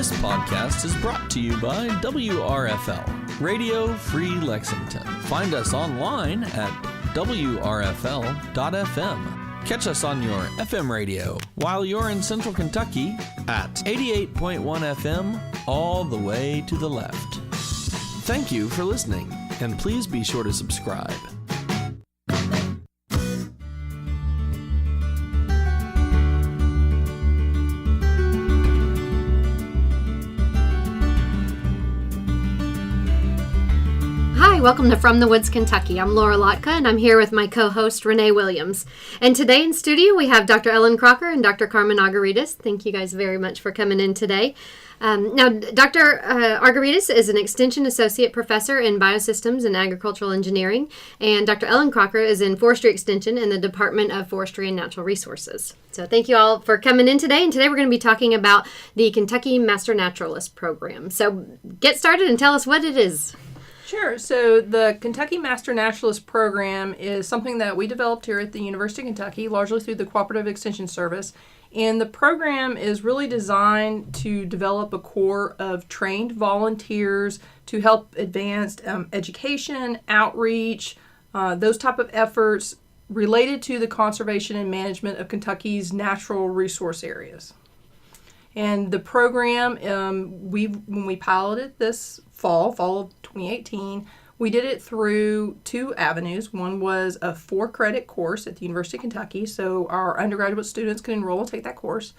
This podcast is brought to you by WRFL, Radio Free Lexington. Find us online at wrfl.fm. Catch us on your FM radio while you're in Central Kentucky at 88.1 FM all the way to the left. Thank you for listening, and please be sure to subscribe. Welcome to From the Woods, Kentucky. I'm Lhotka, and I'm here with my co-host, Renee Williams. And today in studio, we have Dr. Ellen Crocker and Dr. Carmen Agouridis. Thank you guys very much for coming in today. Now, Dr. Agouridis is an Extension Associate Professor in Biosystems and Agricultural Engineering, and Dr. Ellen Crocker is in Forestry Extension in the Department of Forestry and Natural Resources. So thank you all for coming in today, and today we're going to be talking about the Kentucky Master Naturalist Program. So get started and tell us what it is. Sure. So the Kentucky Master Naturalist Program is something that we developed here at the University of Kentucky, largely through the Cooperative Extension Service. And the program is really designed to develop a corps of trained volunteers to help advance education, outreach, those type of efforts related to the conservation and management of Kentucky's natural resource areas. And the program, when we piloted this fall of 2018, we did it through two avenues. One was a 4-credit course at the University of Kentucky, so our undergraduate students can enroll and take that course.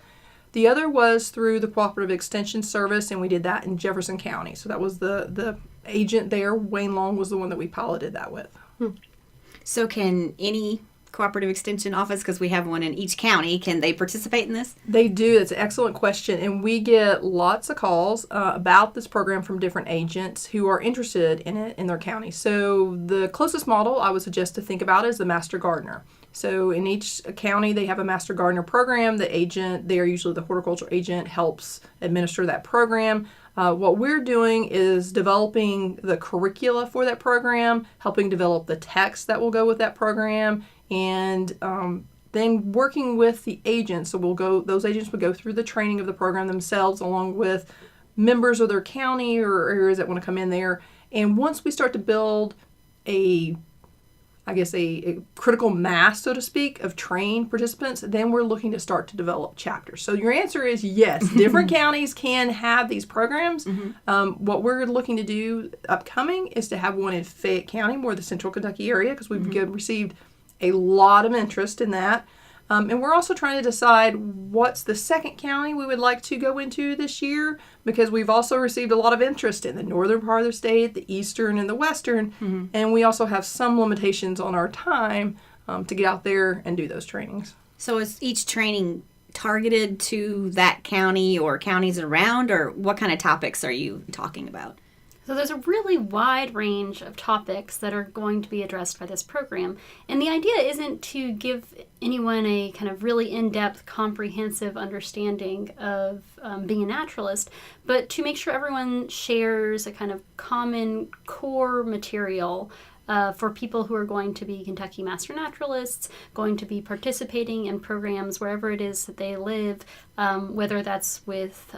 The other was through the Cooperative Extension Service, and we did that in Jefferson County. So that was the agent there. Wayne Long was the one that we piloted that with. So can any Cooperative Extension Office, because we have one in each county, can they participate in this? They do. That's an excellent question. And we get lots of calls about this program from different agents who are interested in it in their county. So the closest model I would suggest to think about is the Master Gardener. So in each county, they have a Master Gardener program. The agent, they are usually the horticulture agent, helps administer that program. What we're doing is developing the curricula for that program, helping develop the text that will go with that program, and then working with the agents. So those agents will go through the training of the program themselves, along with members of their county or areas that want to come in there. And once we start to build a critical mass, so to speak, of trained participants, then we're looking to start to develop chapters. So your answer is yes, different counties can have these programs. Mm-hmm. What we're looking to do upcoming is to have one in Fayette County, more the central Kentucky area, because we've received a lot of interest in that. And we're also trying to decide what's the second county we would like to go into this year, because we've also received a lot of interest in the northern part of the state, the eastern, and the western. Mm-hmm. And we also have some limitations on our time to get out there and do those trainings. So is each training targeted to that county or counties around, or what kind of topics are you talking about? So there's a really wide range of topics that are going to be addressed by this program. And the idea isn't to give anyone a kind of really in-depth, comprehensive understanding of being a naturalist, but to make sure everyone shares a kind of common core material for people who are going to be Kentucky Master Naturalists, going to be participating in programs wherever it is that they live, whether that's with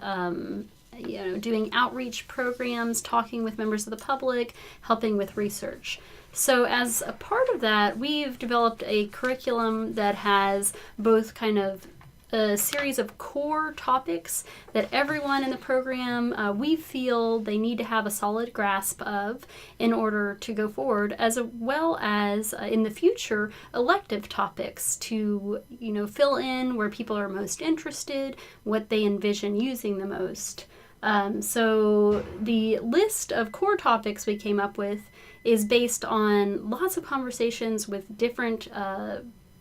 doing outreach programs, talking with members of the public, helping with research. So as a part of that, we've developed a curriculum that has both kind of a series of core topics that everyone in the program, we feel they need to have a solid grasp of in order to go forward, as well as in the future, elective topics to, fill in where people are most interested, what they envision using the most. So the list of core topics we came up with is based on lots of conversations with different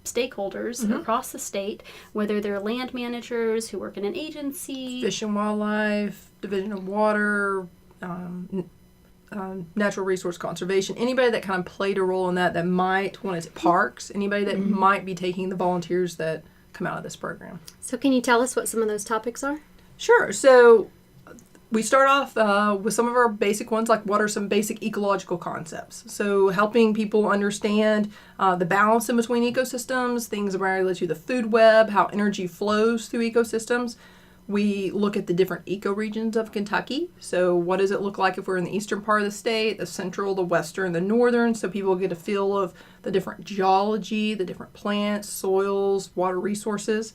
stakeholders across the state, whether they're land managers who work in an agency, Fish and Wildlife, Division of Water, Natural Resource Conservation, anybody that kind of played a role in that might want to, parks, anybody that might be taking the volunteers that come out of this program. So can you tell us what some of those topics are? Sure. So we start off with some of our basic ones, like what are some basic ecological concepts. So helping people understand the balance in between ecosystems, things related to the food web, how energy flows through ecosystems. We look at the different ecoregions of Kentucky. So what does it look like if we're in the eastern part of the state, the central, the western, the northern, so people get a feel of the different geology, the different plants, soils, water resources.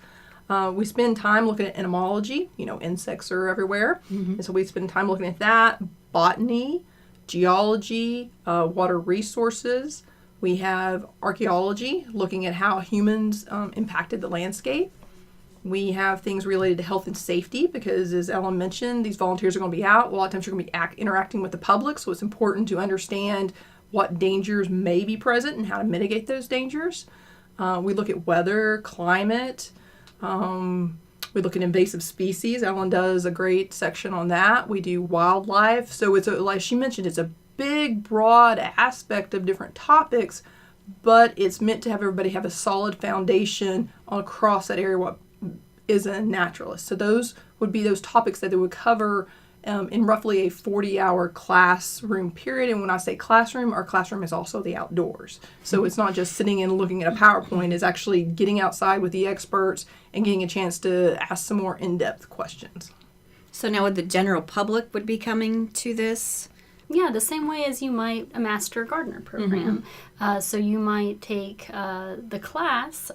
We spend time looking at entomology. Insects are everywhere. And so we spend time looking at that, botany, geology, water resources. We have archaeology, looking at how humans impacted the landscape. We have things related to health and safety because, as Ellen mentioned, these volunteers are going to be out. A lot of times you're going to be interacting with the public, so it's important to understand what dangers may be present and how to mitigate those dangers. We look at weather, climate. We look at invasive species. Ellen does a great section on that. We do wildlife. So it's, like she mentioned, it's a big, broad aspect of different topics, but it's meant to have everybody have a solid foundation across that area, what is a naturalist. So those would be those topics that they would cover in roughly a 40-hour classroom period. And when I say classroom, our classroom is also the outdoors. So it's not just sitting and looking at a PowerPoint. It's actually getting outside with the experts and getting a chance to ask some more in-depth questions. So now would the general public would be coming to this? Yeah, the same way as you might a Master Gardener program. So you might take the class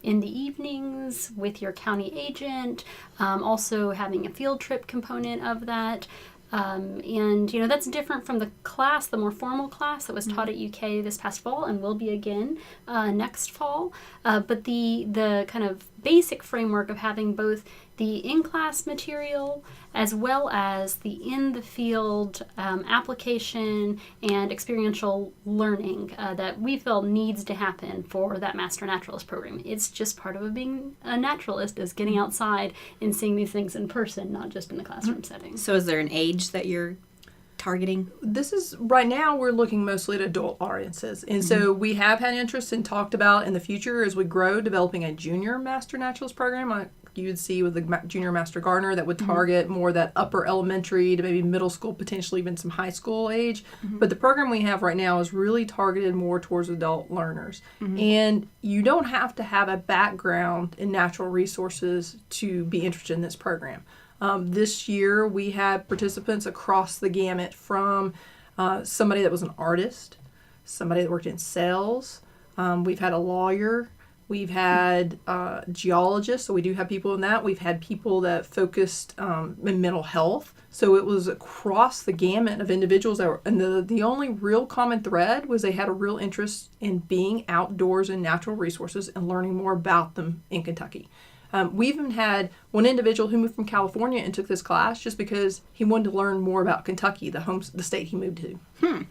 in the evenings with your county agent, also having a field trip component of that. And that's different from the class, the more formal class that was taught at UK this past fall and will be again next fall. But the kind of basic framework of having both the in-class material as well as the in-the-field application and experiential learning that we feel needs to happen for that Master Naturalist program. It's just part of being a naturalist, is getting outside and seeing these things in person, not just in the classroom setting. So is there an age that you're targeting? This is, right now, we're looking mostly at adult audiences. And so we have had interest and talked about in the future as we grow, developing a junior Master Naturalist program. You would see with the junior Master Gardener that would target more that upper elementary to maybe middle school, potentially even some high school age. But the program we have right now is really targeted more towards adult learners. And you don't have to have a background in natural resources to be interested in this program. This year we had participants across the gamut from somebody that was an artist, somebody that worked in sales. We've had a lawyer. We've had geologists, so we do have people in that. We've had people that focused in mental health. So it was across the gamut of individuals that were, and the only real common thread was they had a real interest in being outdoors and natural resources and learning more about them in Kentucky. We even had one individual who moved from California and took this class just because he wanted to learn more about Kentucky, the state he moved to.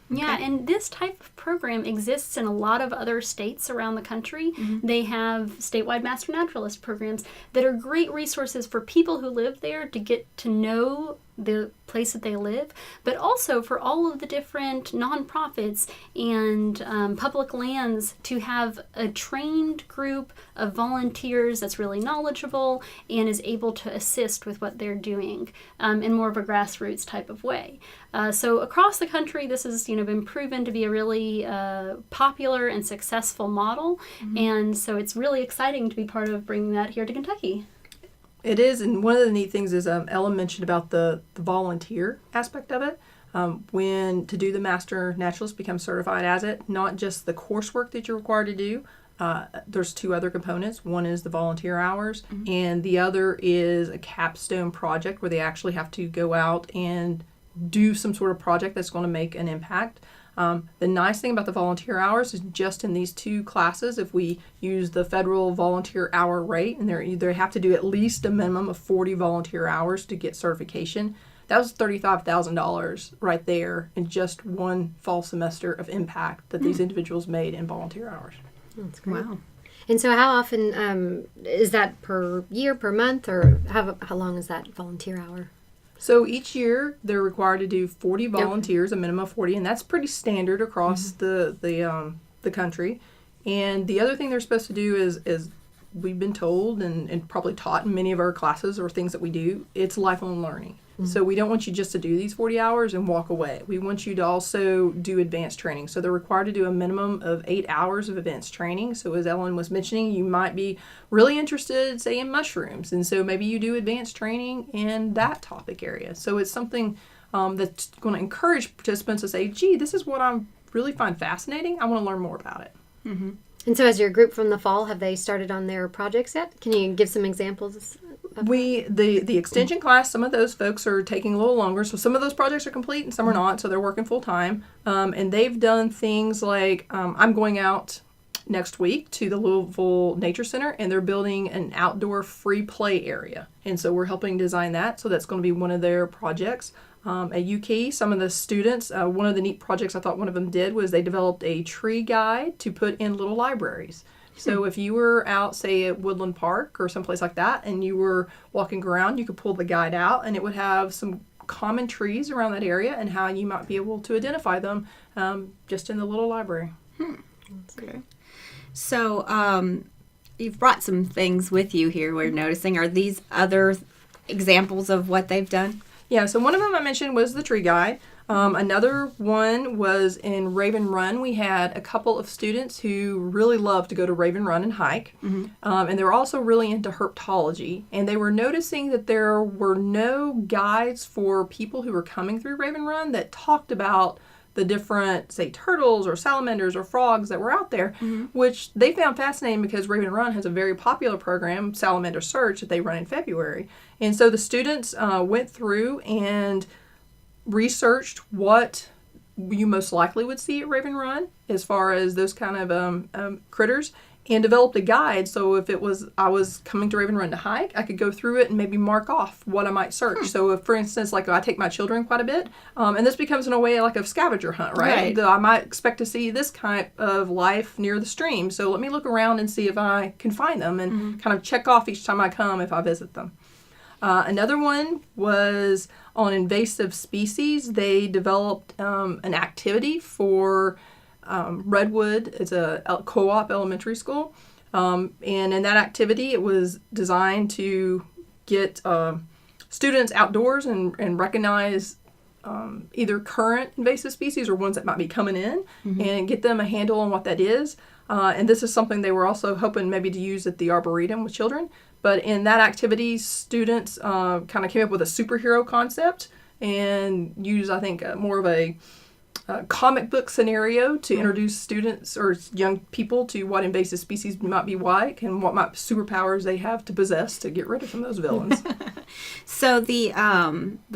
Yeah, and this type of program exists in a lot of other states around the country. They have statewide Master Naturalist programs that are great resources for people who live there to get to know the place that they live, but also for all of the different nonprofits and public lands to have a trained group of volunteers that's really knowledgeable and is able to assist with what they're doing in more of a grassroots type of way. So across the country, this has been proven to be a really popular and successful model, and so it's really exciting to be part of bringing that here to Kentucky. It is, and one of the neat things is Ellen mentioned about the volunteer aspect of it. When to do the Master Naturalist, become certified as it, not just the coursework that you're required to do. There's two other components. One is the volunteer hours, and the other is a capstone project where they actually have to go out and do some sort of project that's going to make an impact. The nice thing about the volunteer hours is just in these two classes, if we use the federal volunteer hour rate, and they have to do at least a minimum of 40 volunteer hours to get certification, that was $35,000 right there in just one fall semester of impact that these individuals made in volunteer hours. That's great. Wow. And so how often is that per year, per month, or how long is that volunteer hour? So each year they're required to do 40 volunteers, a minimum of 40, and that's pretty standard across the country. And the other thing they're supposed to do is we've been told and probably taught in many of our classes or things that we do, it's lifelong learning. So we don't want you just to do these 40 hours and walk away. We want you to also do advanced training. So they're required to do a minimum of 8 hours of advanced training. So as Ellen was mentioning, you might be really interested, say, in mushrooms. And so maybe you do advanced training in that topic area. So it's something that's going to encourage participants to say, gee, this is what I really find fascinating. I want to learn more about it. Mm-hmm. And so as your group from the fall, have they started on their projects yet? Can you give some examples? The extension class, some of those folks are taking a little longer. So some of those projects are complete and some are not. So they're working full time. And they've done things like I'm going out next week to the Louisville Nature Center, and they're building an outdoor free play area. And so we're helping design that. So that's going to be one of their projects. At UK, some of the students, one of the neat projects I thought one of them did was they developed a tree guide to put in little libraries. So if you were out, say, at Woodland Park or someplace like that, and you were walking around, you could pull the guide out, and it would have some common trees around that area and how you might be able to identify them just in the little library. Okay. So you've brought some things with you here we're noticing. Are these other examples of what they've done? Yeah, so one of them I mentioned was the tree guide. Another one was in Raven Run. We had a couple of students who really loved to go to Raven Run and hike. Mm-hmm. And they were also really into herpetology. And they were noticing that there were no guides for people who were coming through Raven Run that talked about the different, say, turtles or salamanders or frogs that were out there, which they found fascinating because Raven Run has a very popular program, Salamander Search, that they run in February. And so the students went through and researched what you most likely would see at Raven Run as far as those kind of critters, and developed a guide. So if I was coming to Raven Run to hike, I could go through it and maybe mark off what I might search. So if, for instance, like I take my children quite a bit, and this becomes in a way like a scavenger hunt, right? I might expect to see this kind of life near the stream. So let me look around and see if I can find them and kind of check off each time I come if I visit them. Another one was on invasive species. They developed an activity for Redwood. It's a co-op elementary school. And in that activity, it was designed to get students outdoors and recognize either current invasive species or ones that might be coming in and get them a handle on what that is. And this is something they were also hoping maybe to use at the Arboretum with children. But in that activity, students kind of came up with a superhero concept and used, I think, more of a comic book scenario to introduce students or young people to what invasive species might be like and what superpowers they have to possess to get rid of some of those villains. So the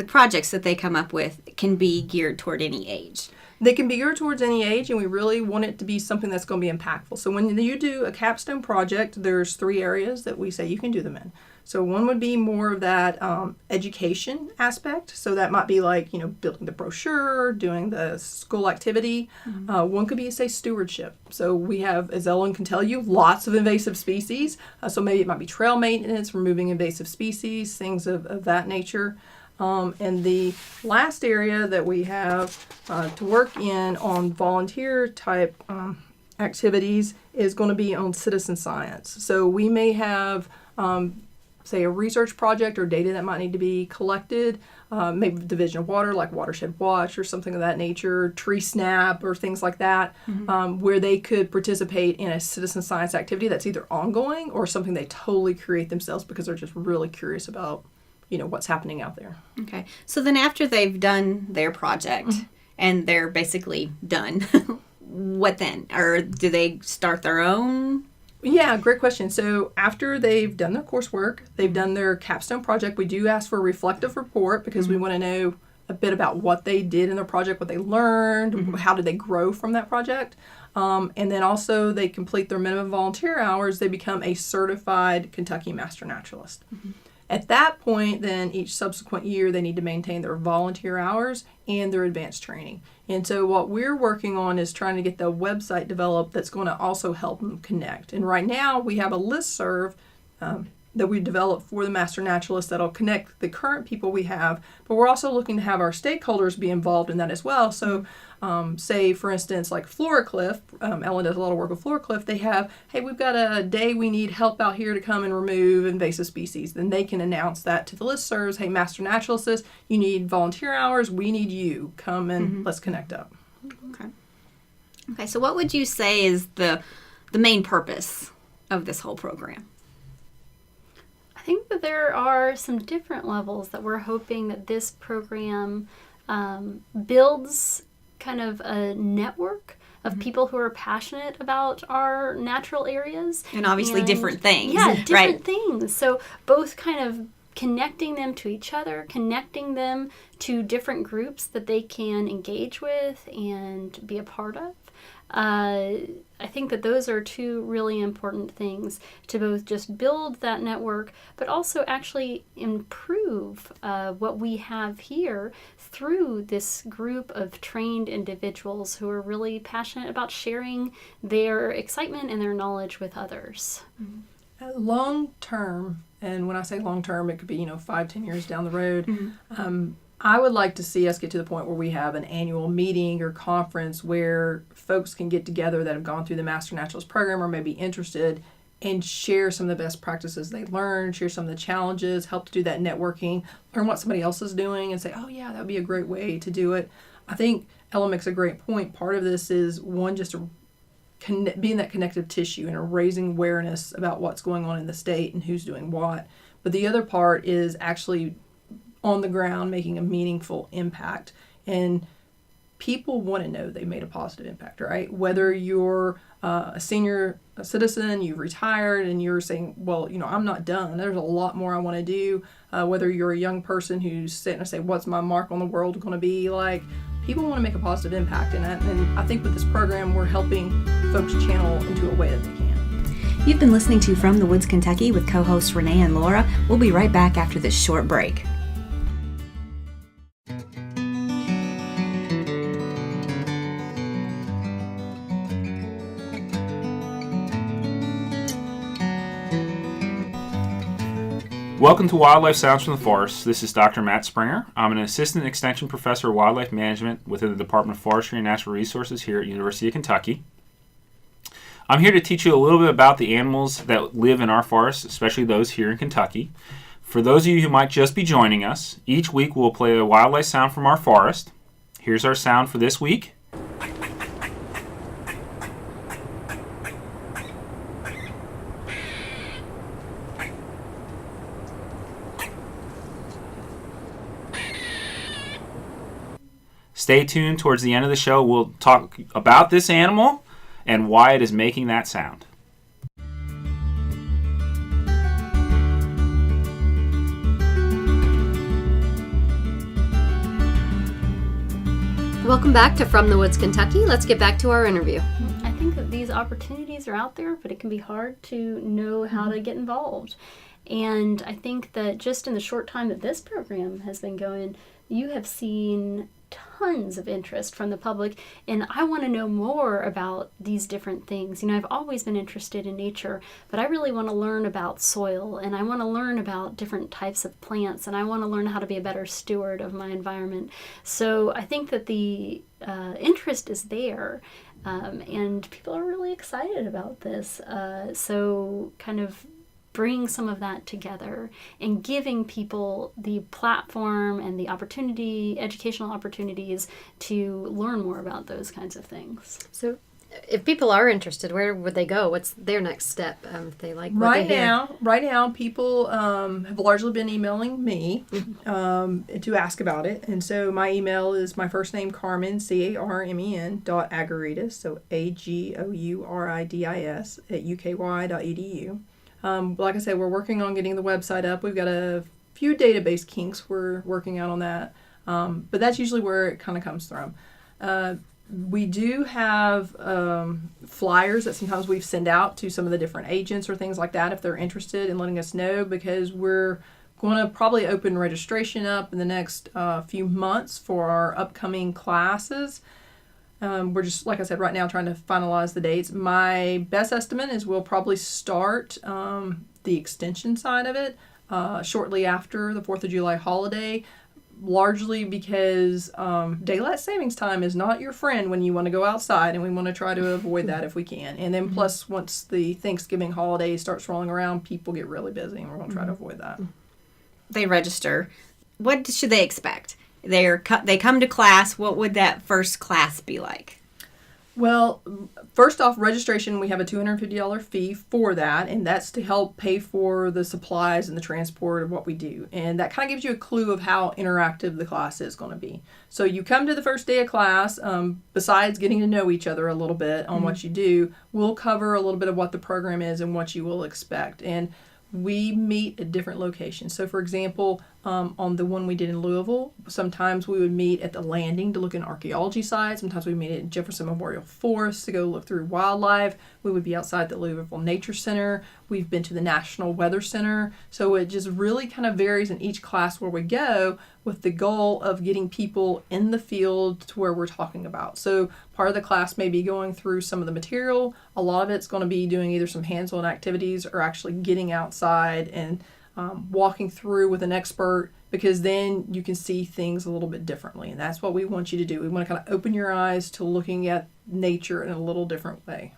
projects that they come up with can be geared toward any age. They can be geared towards any age, and we really want it to be something that's going to be impactful. So when you do a capstone project, there's 3 areas that we say you can do them in. So one would be more of that education aspect. So that might be like, building the brochure, doing the school activity. One could be, say, stewardship. So we have, as Ellen can tell you, lots of invasive species. So maybe it might be trail maintenance, removing invasive species, things of that nature. And the last area that we have to work in on volunteer type activities is going to be on citizen science. So we may have, say, a research project or data that might need to be collected, maybe Division of Water, like Watershed Watch or something of that nature, Tree Snap or things like that, where they could participate in a citizen science activity that's either ongoing or something they totally create themselves because they're just really curious about what's happening out there. Okay. So then after they've done their project and they're basically done, what then? Or do they start their own? Yeah, great question. So after they've done their coursework, they've done their capstone project, we do ask for a reflective report because we want to know a bit about what they did in their project, what they learned, how did they grow from that project. And then also they complete their minimum volunteer hours, they become a certified Kentucky Master Naturalist. At that point, then each subsequent year, they need to maintain their volunteer hours and their advanced training. And so what we're working on is trying to get the website developed that's going to also help them connect. And right now, we have a listserv that we developed for the Master Naturalists that'll connect the current people we have, but we're also looking to have our stakeholders be involved in that as well. So say, for instance, like Floracliff, Ellen does a lot of work with Floracliff, they have, hey, we've got a day we need help out here to come and remove invasive species. Then they can announce that to the listservs, hey, Master Naturalists, you need volunteer hours, we need you. Come and let's connect up. Okay, so what would you say is the main purpose of this whole program? I think that there are some different levels that we're hoping that this program builds kind of a network of people who are passionate about our natural areas. And obviously different things. Yeah, different right? things. So both kind of connecting them to each other, connecting them to different groups that they can engage with and be a part of. I think that those are two really important things, to both just build that network, but also actually improve what we have here through this group of trained individuals who are really passionate about sharing their excitement and their knowledge with others. Long term, and when I say long term, it could be 5-10 years down the road. I would like to see us get to the point where we have an annual meeting or conference where folks can get together that have gone through the Master Naturalist Program or may be interested and share some of the best practices they learned, share some of the challenges, help to do that networking, learn what somebody else is doing and say, oh yeah, that would be a great way to do it. I think Ella makes a great point. Part of this is, one, just being that connective tissue and raising awareness about what's going on in the state and who's doing what. But the other part is actually on the ground making a meaningful impact. And people want to know they made a positive impact, right? Whether you're a senior citizen, you've retired, and you're saying, well, I'm not done. There's a lot more I want to do. Whether you're a young person who's sitting and say, what's my mark on the world going to be like? People want to make a positive impact in that. And I think with this program, we're helping folks channel into a way that they can. You've been listening to From the Woods, Kentucky with co-hosts Renee and Laura. We'll be right back after this short break. Welcome to Wildlife Sounds from the Forest. This is Dr. Matt Springer. I'm an Assistant Extension Professor of Wildlife Management within the Department of Forestry and Natural Resources here at University of Kentucky. I'm here to teach you a little bit about the animals that live in our forests, especially those here in Kentucky. For those of you who might just be joining us, each week we'll play a wildlife sound from our forest. Here's our sound for this week. Stay tuned. Towards the end of the show, we'll talk about this animal and why it is making that sound. Welcome back to From the Woods, Kentucky. Let's get back to our interview. I think that these opportunities are out there, but it can be hard to know how to get involved. And I think that just in the short time that this program has been going, you have seen tons of interest from the public, and I want to know more about these different things. I've always been interested in nature, but I really want to learn about soil, and I want to learn about different types of plants, and I want to learn how to be a better steward of my environment. So I think that the interest is there, and people are really excited about this. So kind of bring some of that together and giving people the platform and the educational opportunities to learn more about those kinds of things. So if people are interested, where would they go? What's their next step if they like what they hear? Right now, people have largely been emailing me to ask about it. And so my email is my first name, Carmen, Carmen, .Agouridis, so Agouridis at uky.edu. Like I said, we're working on getting the website up. We've got a few database kinks we're working out on that. But that's usually where it kind of comes from. We do have flyers that sometimes we send out to some of the different agents or things like that if they're interested in letting us know, because we're going to probably open registration up in the next few months for our upcoming classes. We're just, like I said, right now trying to finalize the dates. My best estimate is we'll probably start the extension side of it shortly after the 4th of July holiday, largely because daylight savings time is not your friend when you want to go outside, and we want to try to avoid that if we can. And then plus, once the Thanksgiving holiday starts rolling around, people get really busy, and we're going to try to avoid that. They register. What should they expect? They come to class. What would that first class be like? Well, first off, registration, we have a $250 fee for that, and that's to help pay for the supplies and the transport of what we do. And that kind of gives you a clue of how interactive the class is going to be. So you come to the first day of class, besides getting to know each other a little bit on what you do, we'll cover a little bit of what the program is and what you will expect. And we meet at different locations. So, for example, on the one we did in Louisville, sometimes we would meet at the landing to look at archaeology sites. Sometimes we meet at Jefferson Memorial Forest to go look through wildlife. We would be outside the Louisville Nature Center. We've been to the National Weather Center. So it just really kind of varies in each class where we go, with the goal of getting people in the field to where we're talking about. So part of the class may be going through some of the material. A lot of it's going to be doing either some hands-on activities or actually getting outside and walking through with an expert, because then you can see things a little bit differently. And that's what we want you to do. We want to kind of open your eyes to looking at nature in a little different way.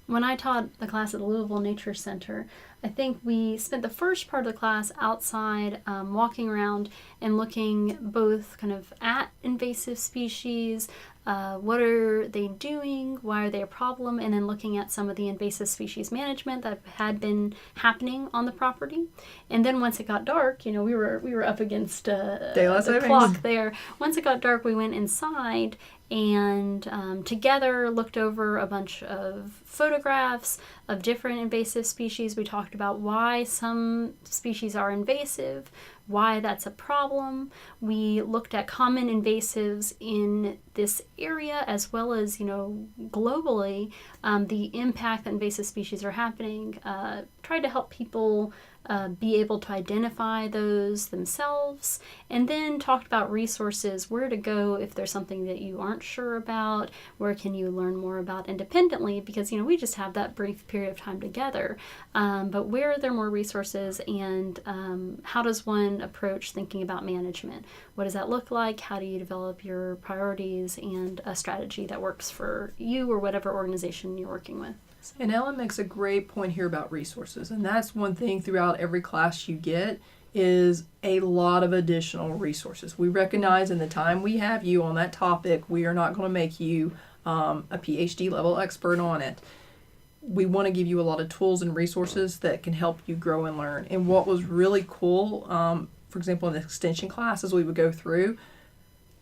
When I taught the class at the Louisville Nature Center, I think we spent the first part of the class outside, walking around and looking both kind of at invasive species, what are they doing, why are they a problem, and then looking at some of the invasive species management that had been happening on the property. And then once it got dark, we were up against the clock there. Once it got dark, we went inside and together looked over a bunch of photographs of different invasive species. We talked about why some species are invasive, why that's a problem. We looked at common invasives in this area as well as, globally, the impact that invasive species are happening. Tried to help people be able to identify those themselves, and then talked about resources, where to go if there's something that you aren't sure about, where can you learn more about independently, because we just have that brief period of time together, but where are there more resources, and how does one approach thinking about management? What does that look like? How do you develop your priorities and a strategy that works for you or whatever organization you're working with? And Ellen makes a great point here about resources, and that's one thing throughout every class you get is a lot of additional resources. We recognize in the time we have you on that topic, we are not going to make you a PhD level expert on it. We want to give you a lot of tools and resources that can help you grow and learn. And what was really cool, for example, in the extension classes we would go through,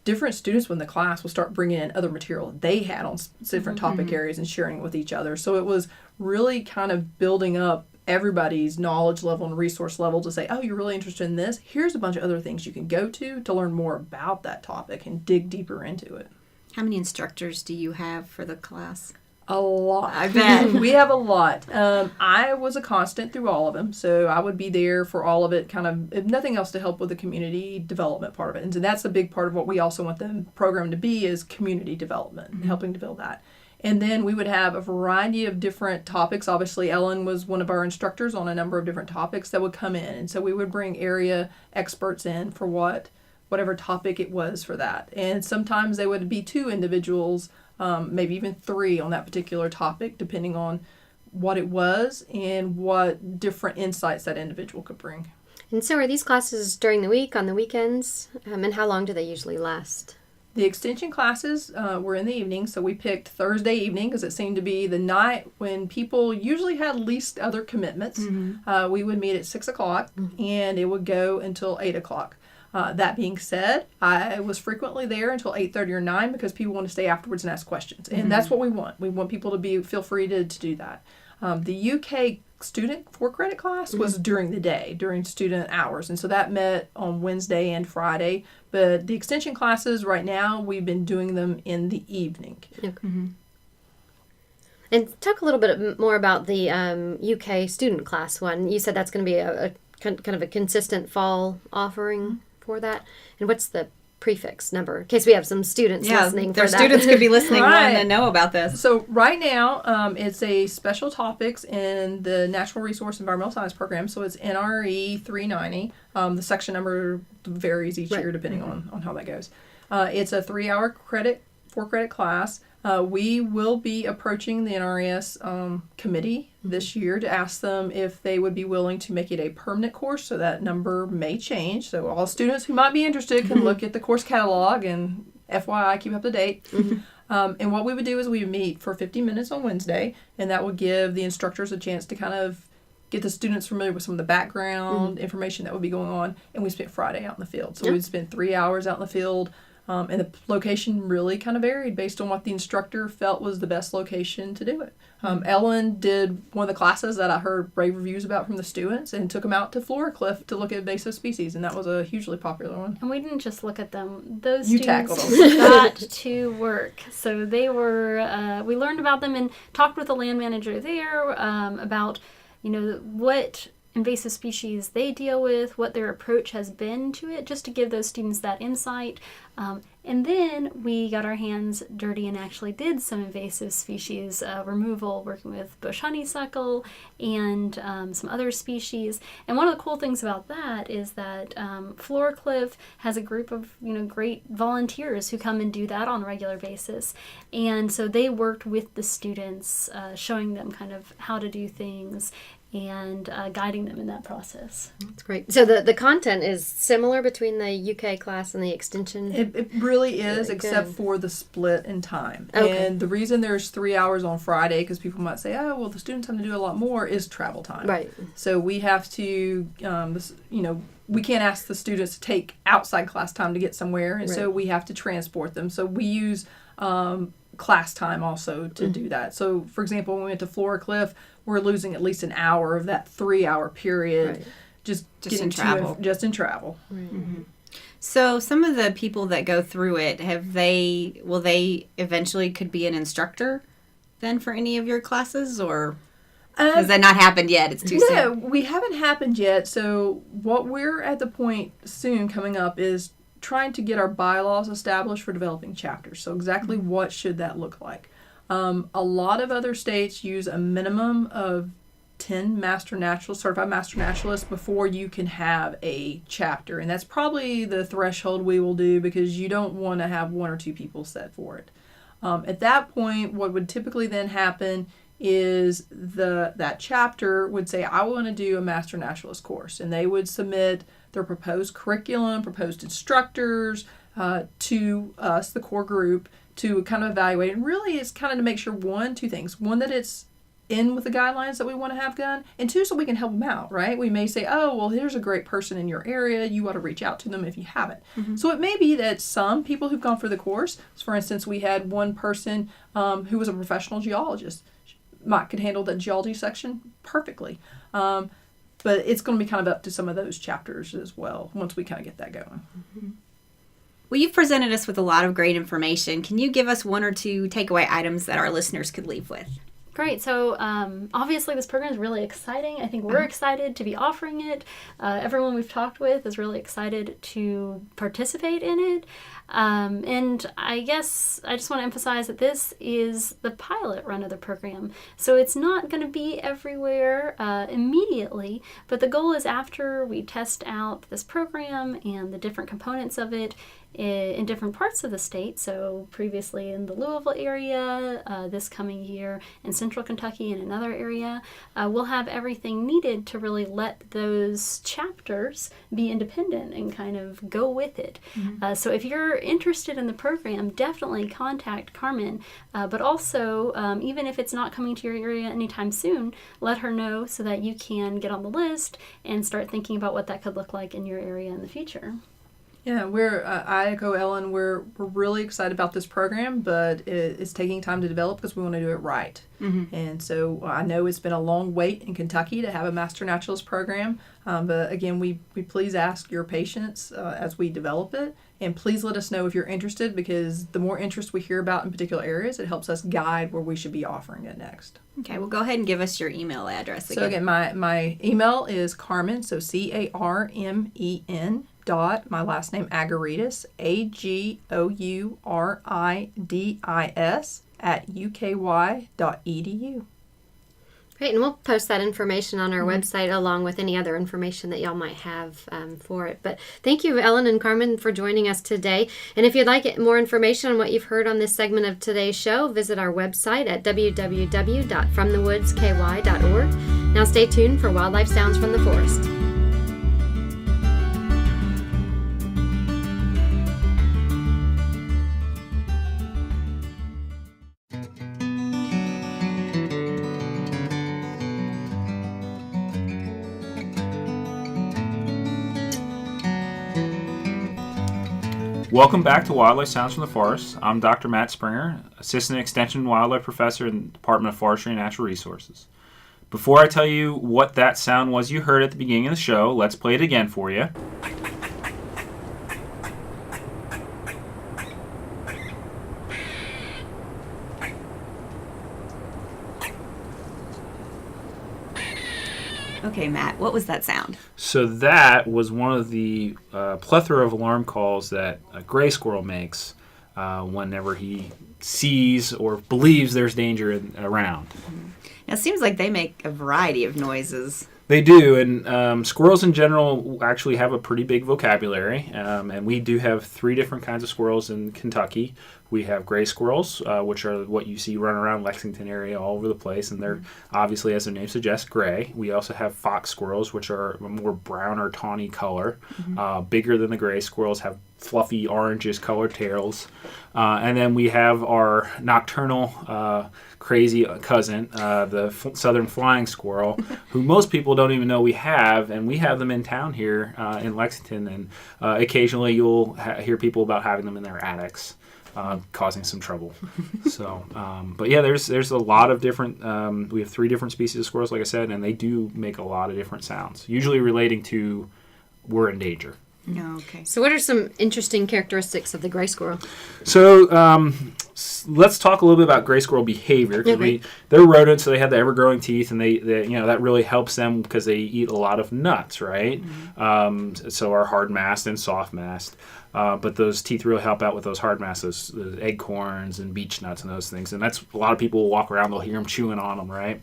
different students within the class will start bringing in other material they had on different topic areas and sharing with each other. So it was really kind of building up everybody's knowledge level and resource level to say, oh, you're really interested in this? Here's a bunch of other things you can go to learn more about that topic and dig deeper into it. How many instructors do you have for the class? A lot. I bet. We have a lot. I was a constant through all of them, so I would be there for all of it, kind of, if nothing else, to help with the community development part of it. And so that's a big part of what we also want the program to be, is community development, helping to build that. And then we would have a variety of different topics. Obviously, Ellen was one of our instructors on a number of different topics that would come in. And so we would bring area experts in for whatever topic it was for that. And sometimes they would be 2 individuals, maybe even 3 on that particular topic, depending on what it was and what different insights that individual could bring. And so are these classes during the week, on the weekends, and how long do they usually last? The extension classes were in the evening, so we picked Thursday evening because it seemed to be the night when people usually had least other commitments. We would meet at 6 o'clock, and it would go until 8 o'clock. That being said, I was frequently there until 8:30 or 9 because people want to stay afterwards and ask questions. And that's what we want. We want people to feel free to do that. The UK student 4-credit class was during the day, during student hours. And so that met on Wednesday and Friday. But the extension classes right now, we've been doing them in the evening. Okay. And talk a little bit more about the UK student class one. You said that's going to be a kind of a consistent fall offering for that. And what's the prefix number, in case we have some students listening for their that. students could be listening Right. wanting to know about this. So right now, it's a special topics in the Natural Resource Environmental Science program. So it's NRE 390. The section number varies each year depending on how that goes. It's a 3-hour credit, 4-credit class. We will be approaching the NRES committee this year to ask them if they would be willing to make it a permanent course, so that number may change. So all students who might be interested can look at the course catalog and FYI, keep up to date. And what we would do is we would meet for 50 minutes on Wednesday, and that would give the instructors a chance to kind of get the students familiar with some of the background information that would be going on. And we spent Friday out in the field. So we'd spend 3 hours out in the field. And the location really kind of varied based on what the instructor felt was the best location to do it. Ellen did one of the classes that I heard rave reviews about from the students and took them out to Flora Cliff to look at invasive species, and that was a hugely popular one. And we didn't just look at them. Those You students tackled them. got to work. So they were, we learned about them and talked with the land manager there about, what invasive species they deal with, what their approach has been to it, just to give those students that insight. And then we got our hands dirty and actually did some invasive species removal, working with bush honeysuckle and some other species. And one of the cool things about that is that Flora Cliff has a group of great volunteers who come and do that on a regular basis. And so they worked with the students, showing them kind of how to do things and guiding them in that process. That's great. So the content is similar between the UK class and the extension? It really is, Very except good. for the split in time. Okay. And the reason there's 3 hours on Friday, because people might say, oh, well, the students have to do a lot more, is travel time. Right. So we have to, we can't ask the students to take outside class time to get somewhere, and so Right. we have to transport them. So we use class time also to do that. So, for example, when we went to Flora Cliff, we're losing at least an hour of that 3-hour period Right. just Just getting in to travel. and- just in travel. So some of the people that go through it, will they eventually could be an instructor then for any of your classes, or has that not happened yet? It's too No, soon. we haven't happened yet. So what we're at the point soon coming up is trying to get our bylaws established for developing chapters. So exactly what should that look like? A lot of other states use a minimum of 10 certified master naturalists before you can have a chapter. And that's probably the threshold we will do, because you don't want to have 1 or 2 people set for it. At that point, what would typically then happen is that chapter would say, I want to do a master naturalist course, and they would submit their proposed curriculum, proposed instructors to us, the core group, to kind of evaluate. And really it's kind of to make sure, 2 things. 1, that it's in with the guidelines that we want to have done, and 2, so we can help them out, right? We may say, oh, well, here's a great person in your area, you ought to reach out to them if you haven't. So it may be that some people who've gone through the course, for instance, we had one person who was a professional geologist, could handle the geology section perfectly. But it's going to be kind of up to some of those chapters as well, once we kind of get that going. Well, you've presented us with a lot of great information. Can you give us 1 or 2 takeaway items that our listeners could leave with? Great. So obviously this program is really exciting. I think we're excited to be offering it. Everyone we've talked with is really excited to participate in it. And I guess I just want to emphasize that this is the pilot run of the program. So it's not going to be everywhere immediately, but the goal is, after we test out this program and the different components of it in different parts of the state, so previously in the Louisville area, this coming year in central Kentucky and another area, we'll have everything needed to really let those chapters be independent and kind of go with it. So if you're interested in the program, definitely contact Carmen, but also even if it's not coming to your area anytime soon, let her know so that you can get on the list and start thinking about what that could look like in your area in the future. Yeah, I echo Ellen. We're really excited about this program, but it's taking time to develop because we want to do it right. And so I know it's been a long wait in Kentucky to have a Master Naturalist program. But again, we please ask your patience as we develop it. And please let us know if you're interested, because the more interest we hear about in particular areas, it helps us guide where we should be offering it next. Okay, well, go ahead and give us your email address again. So again, my email is Carmen, so CARMEN dot, my last name Agouridis, AGOURIDIS @uky.edu. Great, and we'll post that information on our website along with any other information that y'all might have for it. But thank you, Ellen and Carmen, for joining us today. And if you'd like more information on what you've heard on this segment of today's show, visit our website at www.fromthewoodsky.org. Now stay tuned for Wildlife Sounds from the Forest. Welcome back to Wildlife Sounds from the Forest. I'm Dr. Matt Springer, Assistant Extension Wildlife Professor in the Department of Forestry and Natural Resources. Before I tell you what that sound was you heard at the beginning of the show, let's play it again for you. Okay, Matt, what was that sound? So that was one of the plethora of alarm calls that a gray squirrel makes whenever he sees or believes there's danger around. Now, it seems like they make a variety of noises. They do, and squirrels in general actually have a pretty big vocabulary, and we do have 3 different kinds of squirrels in Kentucky. We have gray squirrels, which are what you see running around Lexington area all over the place, and they're obviously, as their name suggests, gray. We also have fox squirrels, which are a more brown or tawny color, bigger than the gray squirrels, have fluffy orangish colored tails. And then we have our nocturnal crazy cousin, the southern flying squirrel, who most people don't even know we have, and we have them in town here in Lexington, and occasionally you'll hear people about having them in their attics. Causing some trouble. So, but yeah, there's a lot of different, we have 3 different species of squirrels, like I said, and they do make a lot of different sounds, usually relating to we're in danger. Oh, okay. So what are some interesting characteristics of the gray squirrel? So let's talk a little bit about gray squirrel behavior. Okay. They're rodents, so they have the ever-growing teeth, and they that really helps them because they eat a lot of nuts, right? So our hard mast and soft mast. But those teeth really help out with those hard masses, those acorns and beech nuts and those things. And that's a lot of people will walk around, they'll hear them chewing on them, right?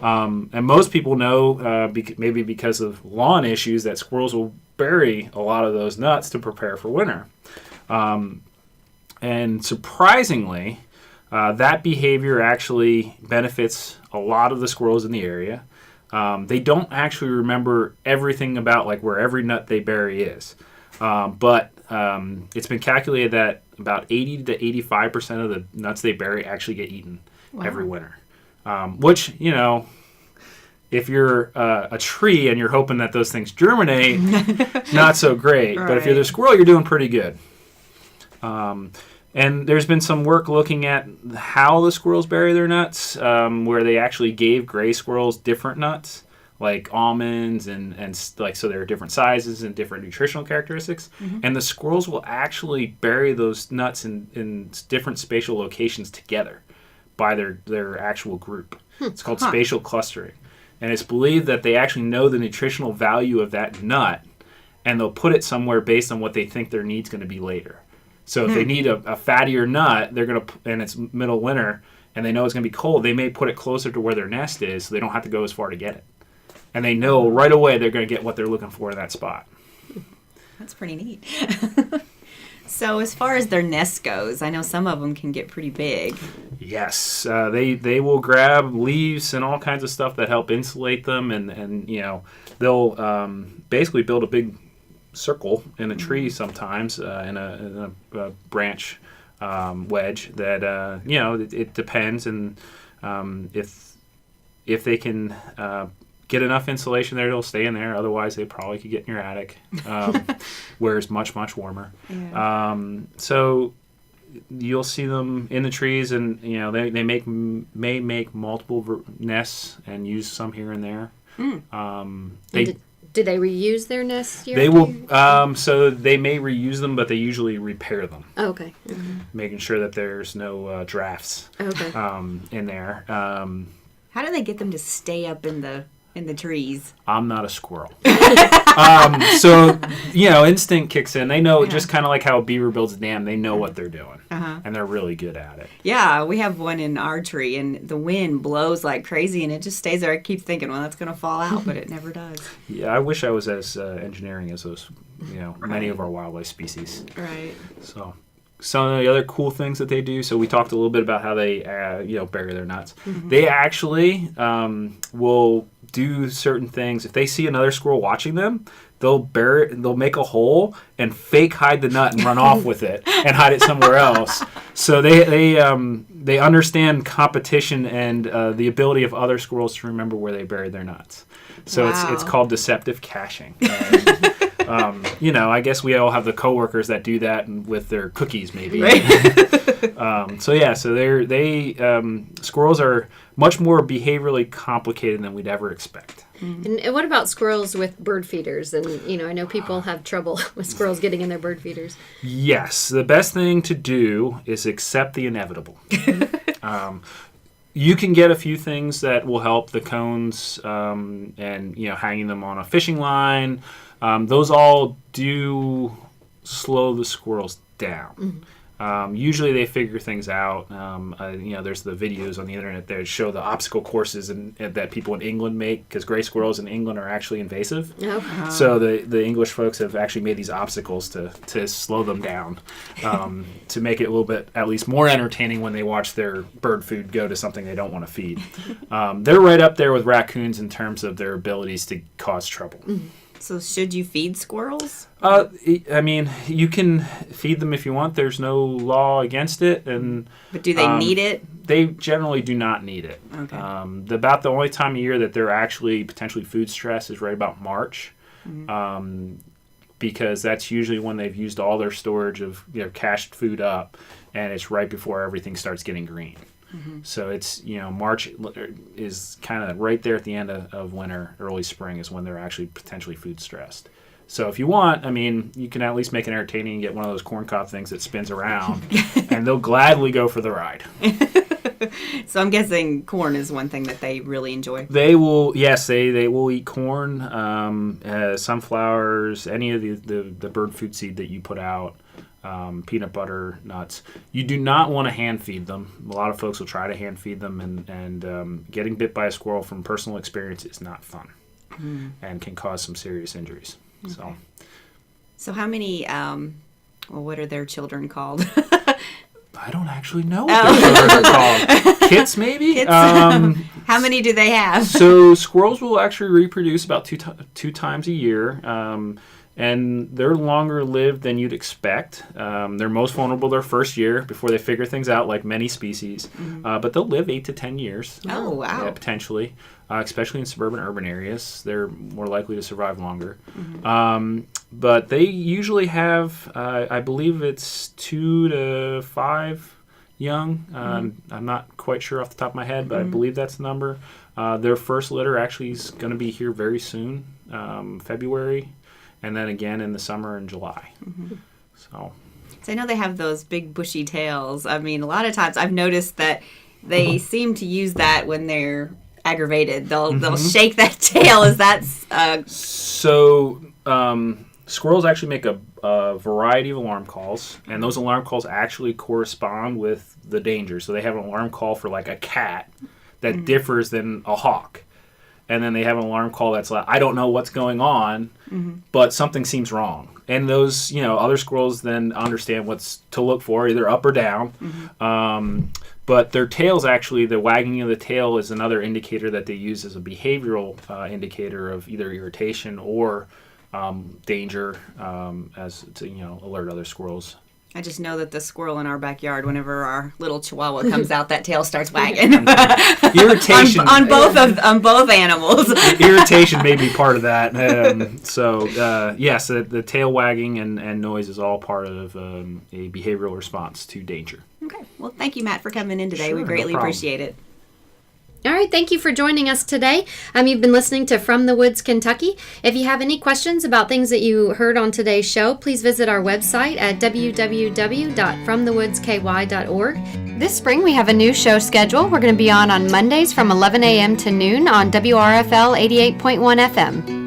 And most people know, maybe because of lawn issues, that squirrels will bury a lot of those nuts to prepare for winter. And surprisingly, that behavior actually benefits a lot of the squirrels in the area. They don't actually remember everything about like where every nut they bury is. But it's been calculated that about 80 to 85% of the nuts they bury actually get eaten every winter. Which, if you're a tree and you're hoping that those things germinate, not so great. Right. But if you're the squirrel, you're doing pretty good. And there's been some work looking at how the squirrels bury their nuts, where they actually gave gray squirrels different nuts, like almonds and like, so there are different sizes and different nutritional characteristics. And the squirrels will actually bury those nuts in different spatial locations together by their actual group. It's called spatial clustering. And it's believed that they actually know the nutritional value of that nut, and they'll put it somewhere based on what they think their need's going to be later. So if they need a fattier nut, they're going to, and it's middle winter, and they know it's going to be cold, they may put it closer to where their nest is, so they don't have to go as far to get it. And they know right away they're going to get what they're looking for in that spot. That's pretty neat. So as far as their nest goes, I know some of them can get pretty big. Yes, they will grab leaves and all kinds of stuff that help insulate them, and they'll basically build a big circle in a tree sometimes in a branch wedge that it depends, and if they can get enough insulation there, they'll stay in there. Otherwise, they probably could get in your attic, where it's much, much warmer. Yeah. So you'll see them in the trees, and they may make multiple nests and use some here and there. Do they reuse their nests? They will. So they may reuse them, but they usually repair them. Oh, okay. Making sure that there's no drafts. Okay. In there. How do they get them to stay up in the trees? I'm not a squirrel. So, instinct kicks in. They know, just kind of like how a beaver builds a dam, they know what they're doing. And they're really good at it. Yeah, we have one in our tree, and the wind blows like crazy, and it just stays there. I keep thinking, well, that's going to fall out, but it never does. Yeah, I wish I was as engineering as those, many of our wildlife species. Right. So, some of the other cool things that they do. So we talked a little bit about how they, bury their nuts. They actually will do certain things. If they see another squirrel watching them, they'll make a hole and fake hide the nut and run off with it and hide it somewhere else. So they understand competition and the ability of other squirrels to remember where they buried their nuts. So it's called deceptive caching. I guess we all have the coworkers that do that with their cookies, maybe. Right. Squirrels are much more behaviorally complicated than we'd ever expect. And what about squirrels with bird feeders? And, I know people have trouble with squirrels getting in their bird feeders. Yes. The best thing to do is accept the inevitable. You can get a few things that will help, the cones and, hanging them on a fishing line. Those all do slow the squirrels down. Usually they figure things out. There's the videos on the internet that show the obstacle courses and that people in England make, because gray squirrels in England are actually invasive. Oh. So the English folks have actually made these obstacles to slow them down, to make it a little bit at least more entertaining when they watch their bird food go to something they don't want to feed. They're right up there with raccoons in terms of their abilities to cause trouble. So should you feed squirrels? You can feed them if you want. There's no law against it. But do they need it? They generally do not need it. Okay. About the only time of year that they're actually potentially food stressed is right about March. Because that's usually when they've used all their storage of cached food up, and it's right before everything starts getting green. So it's, March is kind of right there at the end of winter, early spring is when they're actually potentially food stressed. So if you want, you can at least make it entertaining and get one of those corncob things that spins around, and they'll gladly go for the ride. So I'm guessing corn is one thing that they really enjoy. They will, yes, they will eat corn, sunflowers, any of the bird food seed that you put out. Peanut butter, nuts. You do not want to hand feed them. A lot of folks will try to hand feed them, and getting bit by a squirrel from personal experience is not fun and can cause some serious injuries. Okay. So how many, what are their children called? I don't actually know what their children are called. Kits, maybe? Kits? How many do they have? So squirrels will actually reproduce about two times a year. And they're longer lived than you'd expect. They're most vulnerable their first year before they figure things out, like many species. But they'll live 8 to 10 years. Oh, wow. Yeah, potentially. Especially in suburban urban areas. They're more likely to survive longer. But they usually have, I believe it's 2 to 5 young. I'm not quite sure off the top of my head, but I believe that's the number. Their first litter actually is going to be here very soon, February. And then again in the summer in July. So I know they have those big bushy tails. A lot of times I've noticed that they seem to use that when they're aggravated. They'll shake that tail. Is that So squirrels actually make a variety of alarm calls, and those alarm calls actually correspond with the danger. So they have an alarm call for like a cat that differs than a hawk. And then they have an alarm call that's like, I don't know what's going on, but something seems wrong. And those, other squirrels then understand what's to look for, either up or down. But their tails actually, the wagging of the tail is another indicator that they use as a behavioral indicator of either irritation or danger, as to, alert other squirrels. I just know that the squirrel in our backyard, whenever our little chihuahua comes out, that tail starts wagging. Irritation on both animals. Irritation may be part of that. Yes, the tail wagging and noise is all part of a behavioral response to danger. Okay. Well, thank you, Matt, for coming in today. Sure, we greatly appreciate it. All right, thank you for joining us today. You've been listening to From the Woods, Kentucky. If you have any questions about things that you heard on today's show, please visit our website at www.fromthewoodsky.org. This spring, we have a new show schedule. We're going to be on Mondays from 11 a.m. to noon on WRFL 88.1 FM.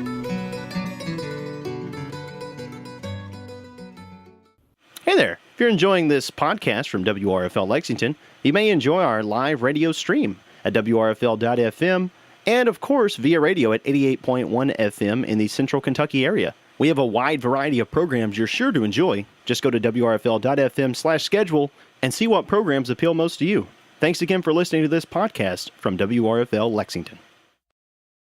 Hey there. If you're enjoying this podcast from WRFL Lexington, you may enjoy our live radio stream at WRFL.FM and, of course, via radio at 88.1 FM in the Central Kentucky area. We have a wide variety of programs you're sure to enjoy. Just go to WRFL.FM/schedule and see what programs appeal most to you. Thanks again for listening to this podcast from WRFL Lexington.